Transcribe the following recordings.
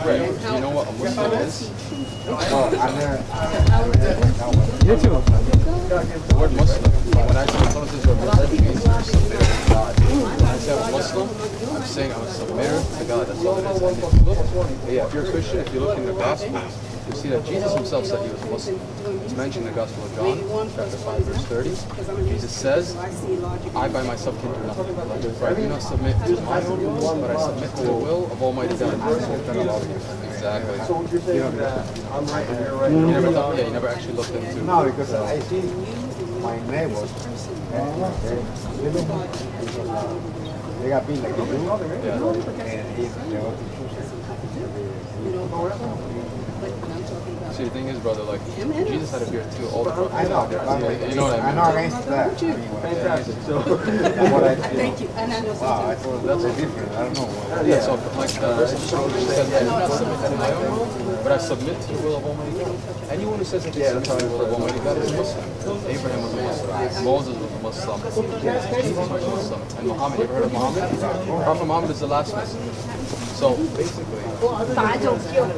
Right. Do you know what a Muslim is? You too. The word Muslim, when I say someone says you're a Muslim, it means you're a submitter to God. When I say I'm a Muslim, I'm saying I'm a submitter to God. That's all it is. And if you look, if you're a Christian, if you look in the Gospels, you see that Jesus himself said he was a Muslim. It's mentioned in the Gospel of John, chapter 5, verse 30. Jesus says, I by myself can do nothing. For I do not submit to my own will, but I submit to the will of Almighty God. Exactly. I'm right and you're right. You never thought, you never actually looked into. No, because I see my neighbors. They got beat like they do. And they go to See, the thing is, brother, like, Jesus had a beard too, all the prophets. I know. You know what I mean? I'm not against that. Fantastic. So, What I Thank you. And I know wow, I thought that's different. I don't know. Yeah, so like the verse says, I do not submit to my own will, but I submit to the will of Almighty God. Anyone who says that they submit to the will of Almighty God is a Muslim. Abraham was a Muslim. Moses was a Muslim. Jesus was a Muslim. And Muhammad, you ever heard of Muhammad? Prophet Muhammad is the last Muslim. So basically, they don't understand that.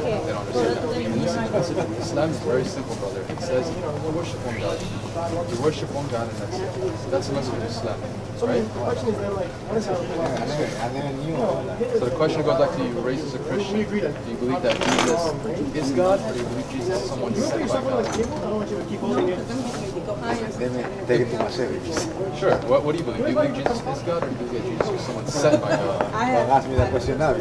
And listen, the message of Islam is very simple, brother. It says you worship one God. You worship one God, and that's it. That's the message of Islam, right? So the question goes back to you, raised as a Christian. Do you believe that Jesus is God, or do you believe Jesus is someone sent by God? Take it to myself. Sure. What do you believe? Do you believe Jesus is God, or do you believe that Jesus is someone sent by God? Ask me that question now.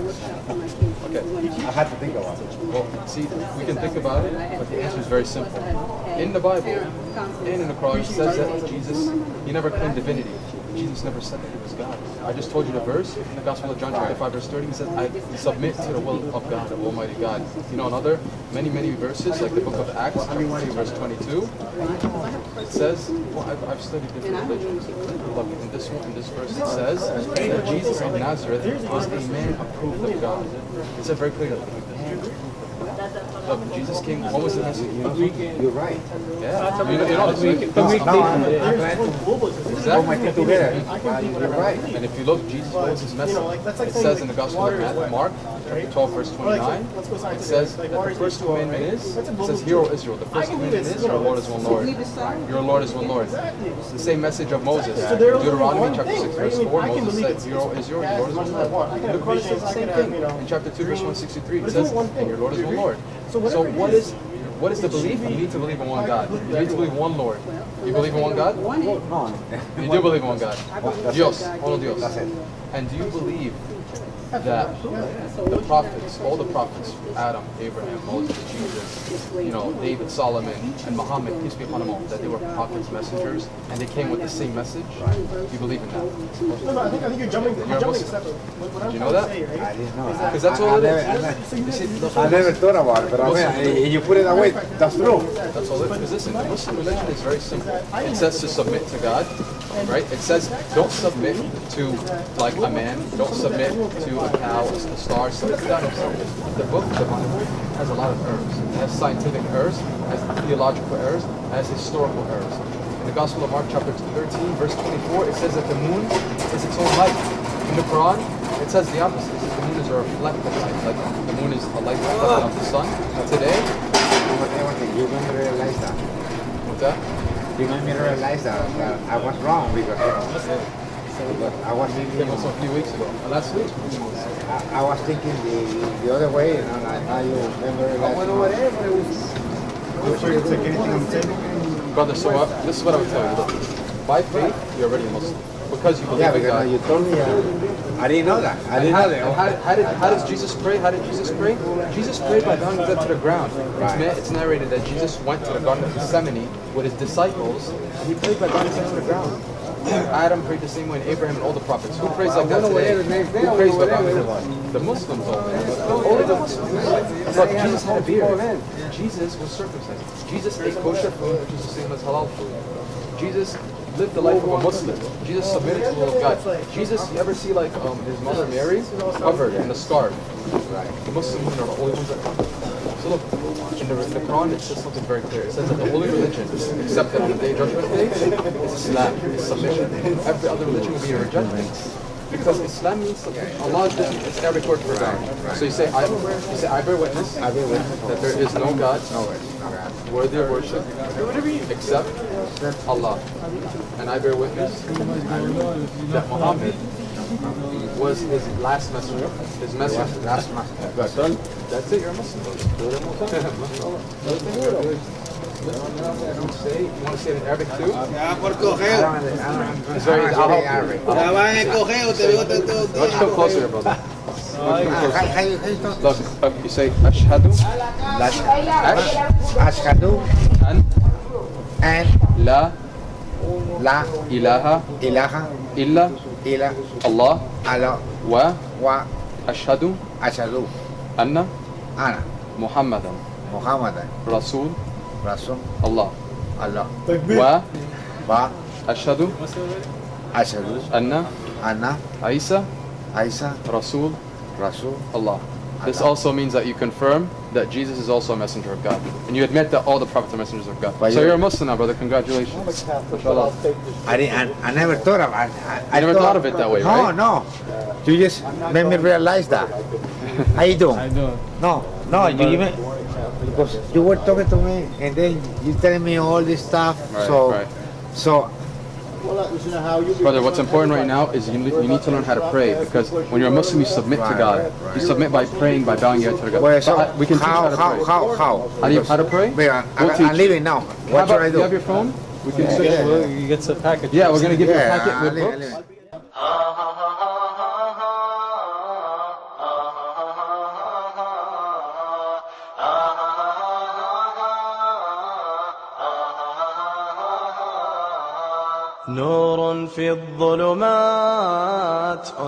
Okay. I had to think about it. Well, see, we can think about it, but the answer is very simple. In the Bible and in the Quran, it says that Jesus, he never claimed divinity. Jesus never said that he was God. I just told you the verse in the Gospel of John, chapter 5, verse 30. He says, I submit to the will of God, of Almighty God. You know, another many verses, like the book of Acts, chapter 2, verse 22, it says, well, I've studied different religions. Look, in this verse, it says that Jesus of Nazareth was a man approved of God. It said very clearly. Look, Jesus came, what was the message? You're right. Yeah. You know, exactly. You're right. And if you look, Jesus was his message. It says in the Gospel of Mark, chapter 12, verse 29, it says that the first commandment is, it says, Hear, O Israel, the first commandment is, Your Lord is one Lord. Your Lord is one Lord. It's the same message of Moses. Deuteronomy, chapter 6, verse 4, Moses said, Hear, O Israel, Your Lord is one Lord. The Quran says the same thing. In chapter 2, verse 163, it says, and your Lord is one Lord. So what is the belief? You need to believe in one God. You need to believe one Lord. You believe in one God? No. You do believe in one God. Dios. Uno Dios. That's it. And do you believe that the prophets, all the prophets, Adam, Abraham, Moses, Jesus, David, Solomon, and Muhammad, peace be upon them all, that they were prophets, messengers, and they came with the same message? You believe in that? No, I think you're jumping a step. Did you know that? I didn't know. Because that's all it is. I never thought about it, but I mean, you put it away, that's true. That's all it is. Because listen, the Muslim religion is very simple. It says to submit to God, right? It says don't submit to like a man, don't submit to a cow, a star, submit to God. The book, the Bible, has a lot of errors. It has scientific errors, it has theological errors, it has historical errors. In the Gospel of Mark, chapter 13, verse 24, it says that the moon is its own light. In the Quran, it says the opposite. It says the moon is a reflected light. Like the moon is a light reflected off the sun. Today, You made me realize that. what's that? You made me realize that I was wrong because I was It thinking, was a few weeks ago. Last week. I was thinking the other way, and now you made me realize. Brother, so this is what I would tell you. Look, by faith, you're already a Muslim. Because you believe Yeah, in God. because you told me, I didn't know that. I didn't know that. How does Jesus pray? How did Jesus pray? Jesus prayed by bowing his head to the ground. It's narrated that Jesus went to the Garden of Gethsemane with his disciples, and he prayed by bowing his head to the ground. Adam prayed the same way, and Abraham and all the prophets. Who prays like that today? Who prays by bowing his head? The Muslims only the Muslims. But Jesus had a beard. Jesus was circumcised. Jesus ate kosher food, which is the same as halal food. Jesus lived the life of a Muslim. Jesus submitted to the will of God. Jesus, you ever see like his mother Mary covered in a scarf? The Muslim women are the only ones that cover. So look, in the Quran it says something very clear. It says that the holy religion accepted on the day of judgment day is Islam, is submission. Every other religion will be a rejection. Because Islam means something. Allah is different. It's Arabic word for God. So you say, I bear witness I bear witness that there is no God no worthy of worship except Allah. And I bear witness that Muhammad was his last messenger. His messenger. last master. That's it, you're a Muslim. You want to say it in Arabic too? Ya por cogeo. It's very easy. I'll help you. Ya van en cogeo, te veo todo el Let's día. come closer here, brother. How you talk? Look, you say, Ashhadu Ashhadu an and la la ilaha ilaha illa illa Allah Allah wa wa ashhadu ashhadu anna ana Muhammadan Muhammadan Rasul Rasul Allah Allah wa wa ashhadu ashhadu anna anna Isa Isa Rasul Rasul Allah. This also means that you confirm that Jesus is also a messenger of God. And you admit that all the prophets are messengers of God. So you're a Muslim now, brother. Congratulations. Mashallah. I never thought of it. I never thought of it that way, right? No. You just made me realize that. How you doing? I do. No, you even because you were talking to me and then you telling me all this stuff. Right. So Brother, what's important right now is you need to learn how to pray, because when you're a Muslim, you submit to God. You submit by praying, by bowing your head to God. well, so But we can teach you how to pray. how How to pray? I'm leaving now. What should I Do do? you have your phone? We can switch. Well, you get the package. Yeah, we're going to give you a Yeah, packet I'll with leave, books. I'll leave. نور في الظلمات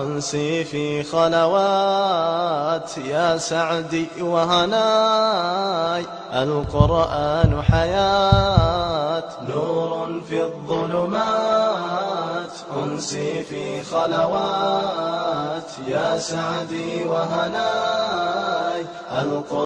أنسي في خلوات يا سعدي وهناي القرآن حياة نور في الظلمات أنسي في خلوات يا سعدي وهناي القرآن